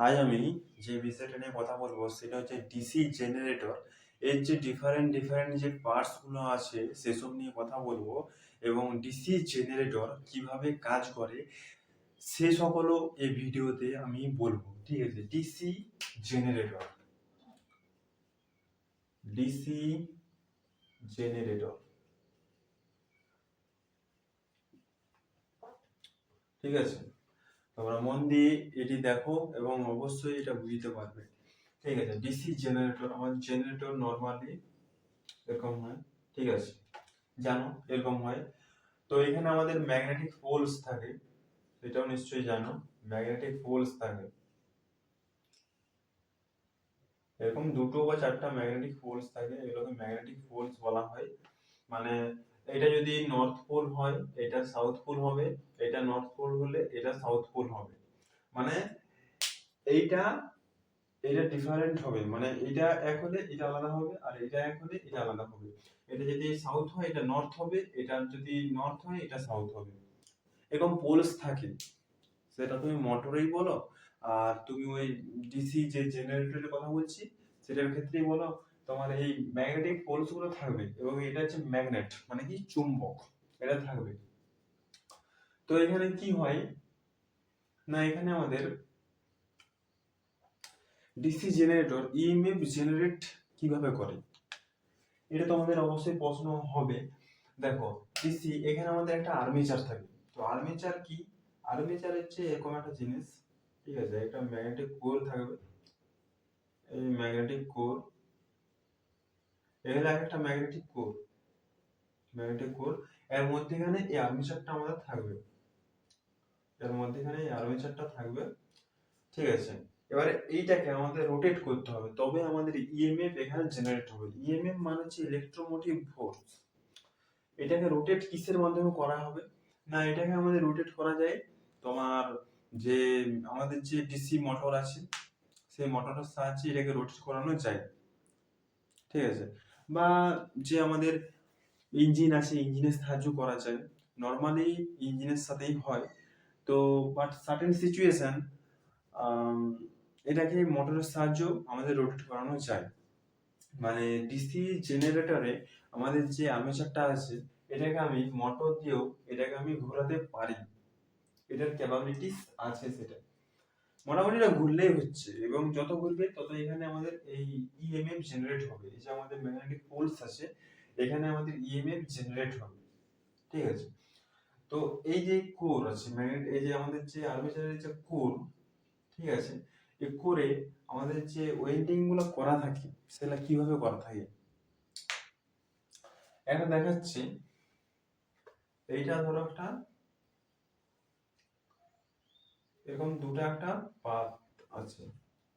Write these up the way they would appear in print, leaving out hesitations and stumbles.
আজ আমি যে বিষয়টা নিয়ে কথা বলবো সেটা হচ্ছে ডিসি জেনারেটর। এর যে ডিফারেন্ট যে পার্টস গুলো আছে সেসব নিয়ে কথা বলবো, এবং ডিসি জেনারেটর কিভাবে কাজ করে সে সকলও এই ভিডিওতে আমি বলবো। ঠিক আছে, জেনারেটর ডিসি জেনারেটর ঠিক আছে, তোমরা মন দিয়ে এটি দেখো এবং অবশ্যই এটা বুঝতে পারবে। ঠিক আছে, ডিসি জেনারেটর, আমাদের জেনারেটর নর্মালি এরকম হয়। ঠিক আছে, জানো এরকম হয়। তো এখানে আমাদের ম্যাগনেটিক পোলস থাকে, সেটাও নিশ্চয়ই জানো। ম্যাগনেটিক পোলস থাকে এরকম দুটো বা চারটা ম্যাগনেটিক পোলস থাকে, এগুলোকে ম্যাগনেটিক পোলস বলা হয়। মানে এটা যদি নর্থ পোল হয় এটা সাউথ পোল হবে, এটা নর্থ পোল হলে এটা সাউথ পোল হবে। মানে এইটা এটা ডিফারেন্ট হবে, মানে এটা এক হলে এটা আলাদা হবে, আর এটা এক হলে এটা আলাদা হবে। এটা যদি সাউথ হয় এটা নর্থ হবে, এটা যদি নর্থ হয় এটা সাউথ হবে। এরকম পোলস থাকে, সেটা তুমি মোটরেই বলো, আর তুমি ওই ডিসি যে জেনারেটরের কথা বলছি সেটার ক্ষেত্রেই বলো, তোমার এই ম্যাগনেটিক পোলস গুলো থাকবে, এবং এটা হচ্ছে ম্যাগনেট মানে কি চুম্বক, এটা থাকবে। তো এখানে কি হয় না, এখানে আমাদের ডিসি জেনারেটর ইএমএফ জেনারেট কিভাবে করে, এটা তো আমাদের অবশ্যই প্রশ্ন হবে। দেখো ডিসি, এখানে আমাদের একটা আর্মেচার থাকে। তো আর্মেচার কি, আর্মেচার হচ্ছে এরকম একটা জিনিস। ঠিক আছে, একটা ম্যাগনেটিক কোর থাকবে, এই ম্যাগনেটিক কোর, এখানে একটা ম্যাগনেটিক কোর, এর মধ্যেখানে এই আর্মেচারটা আমাদের থাকবে, এর মধ্যেখানে এই আর্মেচারটা থাকবে। ঠিক আছে, এবারে এইটাকে আমাদের রোটেট করতে হবে, তবে আমাদের ইএমএফ এখানে জেনারেট হবে। ইএমএফ মানে হচ্ছে ইলেকট্রোমোটিভ ফোর্স। এটাকে রোটেট কিসের মাধ্যমে করা হবে না, এটাকে আমাদের রোটেট করা যায় তোমার যে আমাদের যে ডিসি মোটর আছে সেই মোটরের সাহায্যে এটাকে রোটেট করানো যায়। ঠিক আছে, বা যে আমাদের ইঞ্জিন আছে ইঞ্জিনের সাহায্য করা যায়, নর্মালি ইঞ্জিনের সাথেই হয়। তো বাট সার্টেন সিচুয়েশন এটাকে মোটরের সাহায্য আমাদের রোটেট করানো যায়। মানে ডিসি জেনারেটরে আমাদের যে আর্মেচারটা আছে এটাকে আমি মোটর দিয়েও এটাকে আমি ঘোরাতে পারি, এটার ক্যাপাবিলিটিস আছে সেটা। মোটামুটি এটা ঘুরলেই হচ্ছে, এবং যত ঘুরবে তত এখানে আমাদের এই ইএমএফ জেনারেট হবে। এই যে আমাদের ম্যাগনেটিক পোলস আছে এখানে আমাদের ইএমএফ জেনারেট হবে। ঠিক আছে, তো এই যে কোর আছে ম্যাগনেট, এই যে আমাদের যে আর্মেচারের যে কোর, ঠিক আছে, এই কোরে আমাদের যে ওয়েল্ডিং গুলো করা থাকে সেটা কিভাবে করা থাকে এটা দেখাচ্ছি। এইটা ধরো একটা এরকম দুটো একটা পাত আছে।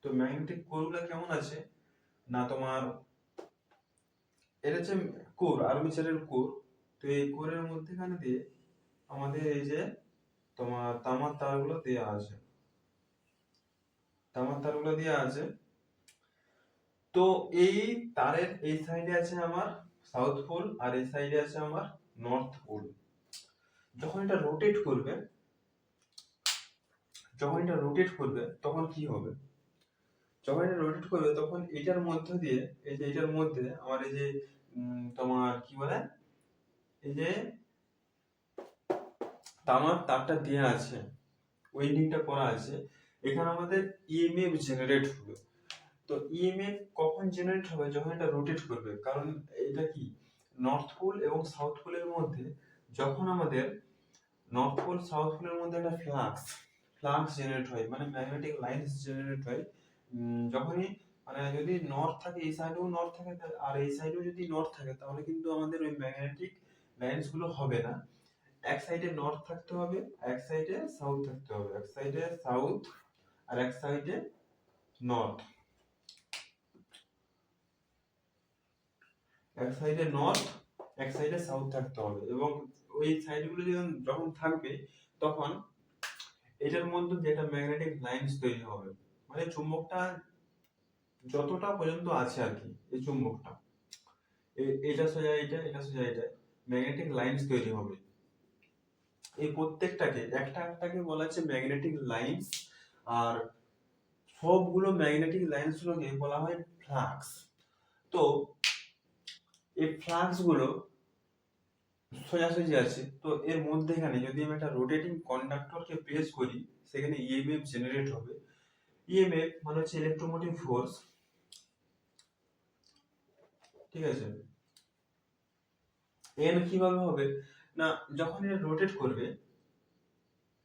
তো ম্যাগনেটিক কোর গুলো কেমন আছে না, তোমার এটা হচ্ছে কোর, আর্মেচারের কোর। তো এই কোরের মধ্যেখানে দিয়ে আমাদের এই যে তোমার তামার তারগুলো দেওয়া আছে, তামার তারগুলো দেওয়া আছে। তো এই তারের এই সাইডে আছে আমার সাউথ পোল, আর এই সাইডে আছে আমার নর্থ পোল। যখন এটা রোটেট করবে, তখন কি হবে, যখন এটা রোটেট করবে তখন এটার মধ্যে দিয়ে, এই যে এটার মধ্যে আমার এই যে তোমার কি বলে, এই যে তামার তারটা দেওয়া আছে, ওয়েল্ডিংটা করা আছে, এখানে আমাদের ইএমএফ জেনারেট হবে। তো ইএমএফ কখন জেনারেট হবে, যখন এটা রোটেট করবে। কারণ এটা কি নর্থ পোল এবং সাউথ পোলের মধ্যে, যখন আমাদের নর্থ পোল সাউথ পোলের মধ্যে একটা ফ্লাক্স জেনারেট হয়, মানে ম্যাগনেটিক লাইনস জেনারেট হয়। যখনই মানে যদি নর্থ থাকে এই সাইডেও নর্থ থাকে, আর এই সাইডেও যদি নর্থ থাকে, তাহলে কিন্তু আমাদের ওই ম্যাগনেটিক লাইনস গুলো হবে না। এক সাইডে নর্থ থাকতে হবে, এক সাইডে সাউথ থাকতে হবে, এক সাইডে সাউথ আর এক সাইডে নর্থ, এক সাইডে নর্থ এক সাইডে সাউথ থাকতে হবে। এবং ওই সাইডগুলো যখন থাকবে তখন এটার মধ্যে যেটা ম্যাগনেটিক লাইনস তৈরি হবে, মানে চুম্বকটা যতটা পর্যন্ত আছে আর কি, এই চুম্বকটা এটা সোজা এটা, এটা সোজা এটা, ম্যাগনেটিক লাইনস তৈরি হবে। এই প্রত্যেকটাকে একটা একটাকে বলা হচ্ছে ম্যাগনেটিক লাইনস। আর সবগুলো ম্যাগনেটিক লাইন্স গুলোকে বলা হয় ফ্লাক্স। তো এই ফ্লাক্স গুলো সোজাসুজি আছে, তো এর মধ্যেখানে যদি আমি একটা রোটেটিং কন্ডাক্টরকে প্রেস করি সেখানে ইএমএফ জেনারেট হবে। ইএমএফ মানে হচ্ছে ইলেকট্রোমোটিভ ফোর্স, ঠিক আছে। এন কিভাবে হবে না, যখন এটা রোটেট করবে,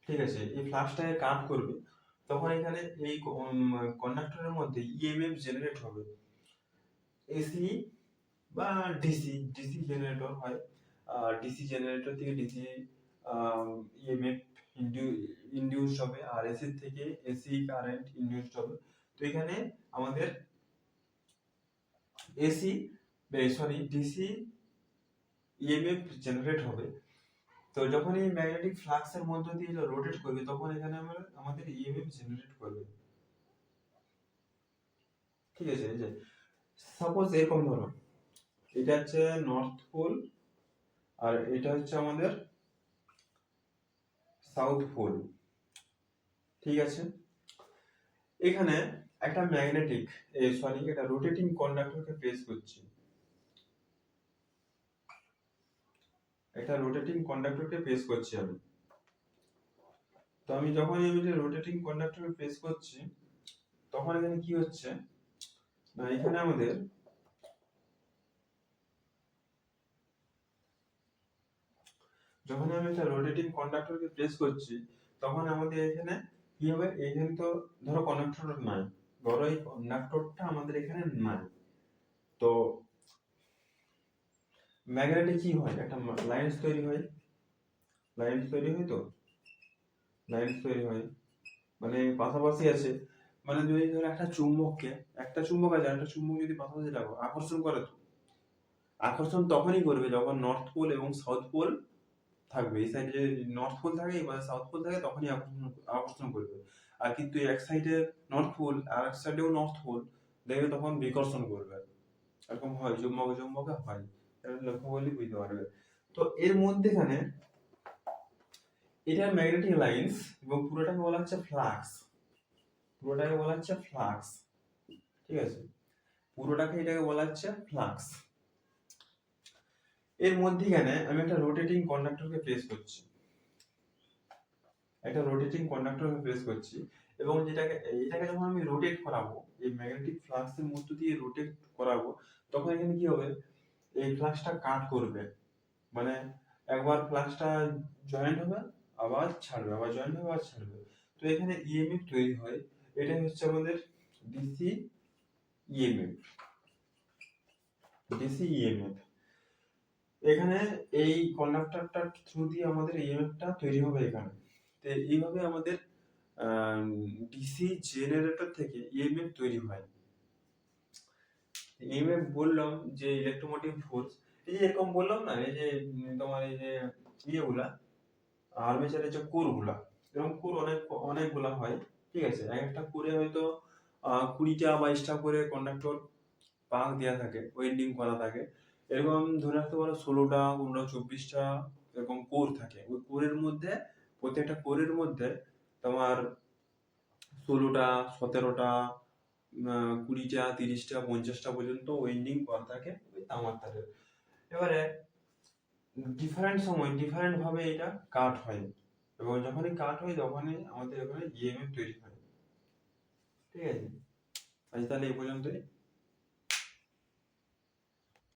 ঠিক আছে, এই ফ্লাক্সটাকে কাট করবে, তখন এখানে এই কন্ডাক্টরের মধ্যে ইএমএফ জেনারেট হবে। এসি বা ডিসি, ডিসি জেনারেটর হয়, আর ডিসি জেনারেটর থেকে ডিসি ইএমএফ ইনডিউসড হবে, আর এসি থেকে এসি কারেন্ট ইনডিউসড হবে। তো এখানে আমাদের এসি ডিসি ইএমএফ জেনারেট হবে। তো যখন এই ম্যাগনেটিক ফ্লাক্সের মধ্য দিয়ে এটা রোটেট করবে তখন এখানে আমাদের ইএমএফ জেনারেট করবে, ঠিক আছে। এই যে সাপোজ এরকম ধরো, এটা হচ্ছে নর্থ পোল আর এটা হচ্ছে আমাদের সাউথ পোল, ঠিক আছে। এখানে একটা ম্যাগনেটিক একটা রোটেটিং কন্ডাক্টরকে প্রেস করছি, একটা রোটেটিং কন্ডাক্টরকে প্রেস করছি আমি। তো আমি যখন এই রোটেটিং কন্ডাক্টরকে প্রেস করছি তখন এখানে কি হচ্ছে না, এখানে আমাদের যখন আমি একটা রোটেটিং কন্ডাক্টরকে প্রেস করছি তখন আমাদের এখানে কি হবে, এখানে তো ধরো কন্ডাক্টর নাই, ধরো এই কন্ডাক্টরটা আমাদের এখানে নাই, তো ম্যাগনেটে কি হয়, একটা লাইন্স তৈরি হয়, লাইন্স তৈরি হয়, তো লাইন্স তৈরি হয় মানে পাশাপাশি আছে, মানে যদি ধরো একটা চুম্বককে, একটা চুম্বক আছে একটা চুম্বক যদি পাশাপাশি রাখো আকর্ষণ করে, তো আকর্ষণ তখনই করবে যখন নর্থ পোল এবং সাউথ পোল থাকবে। এই সাইডে যদি নর্থ পোল থাকে বা সাউথ পোল থাকে তখনই আকর্ষণ করবে। আর কিন্তু এক সাইডে নর্থ পোল আর এক সাইডেও নর্থ পোল, দেখবে তখন বিকর্ষণ করবে। এরকম হয়, চুম্বক চুম্বকে হয়, এটা লক্ষ্য করলে বুঝতে পারবে। তো এর মধ্যেখানে এটা ম্যাগনেটিক লাইন্স এবং পুরোটাকে বলা হচ্ছে ফ্লাক্স, পুরোটাকে বলা হচ্ছে ফ্লাক্স, ঠিক আছে, পুরোটাকে এটাকে বলা হচ্ছে ফ্লাক্স। এর মধ্যেখানে আমি একটা রোটেটিং কন্ডাক্টরকে প্রেস করছি, একটা রোটেটিং কন্ডাক্টরকে প্রেস করছি, এবং এটাকে যখন আমি রোটেট করাবো, এই ম্যাগনেটিক ফ্লাক্সের মধ্য দিয়ে রোটেট করাবো, তখন এখানে কি হবে, এই ফ্লাক্সটা কাট করবে, মানে একবার ফ্লাক্সটা জয়েন্ট হবে আবার ছাড়বে, আবার জয়েন্ট হবে আবার ছাড়বে। তো এখানে ইএমএফ তৈরি হয়, এটাই হচ্ছে আমাদের ডিসি ইএমএফ, ডিসি ইএমএফ। এখানে এই কন্ডাক্টরটার থ্রু দিয়ে আমাদের ইএমএফটা তৈরি হবে এখানে। তো এইভাবে আমাদের ডিসি জেনারেটর থেকে ইএমএফ তৈরি হয়। ইএমএফ বললাম যে ইলেকট্রোমোটিভ ফোর্স, এই যে এরকম বললাম না, এই যে তোমার এই যে ইয়েগুলা আর্মেচারের যে কোরগুলা, এরকম কোর অনেকগুলা হয়, ঠিক আছে। এক একটা কোরে হয়তো 20টা 22টা করে কন্ডাক্টর পাক দেওয়া থাকে, ওয়েল্ডিং করা থাকে, এরকম ধরে রাখতে পারো 16টা 15টা 24টা এরকম কোর থাকে। ওই কোরের মধ্যে প্রত্যেকটা কোরের মধ্যে তোমার 16টা 17টা 20টা 30টা 50টা পর্যন্ত ওয়েল্ডিং করা থাকে ওই তামার তারের। এবারে ডিফারেন্ট সময় ডিফারেন্ট ভাবে এটা কাট হয়, এবং যখনই কাট হয় তখনই আমাদের এখানে ইএমএফ তৈরি হয়, ঠিক আছে। আজ তাহলে এই পর্যন্তই।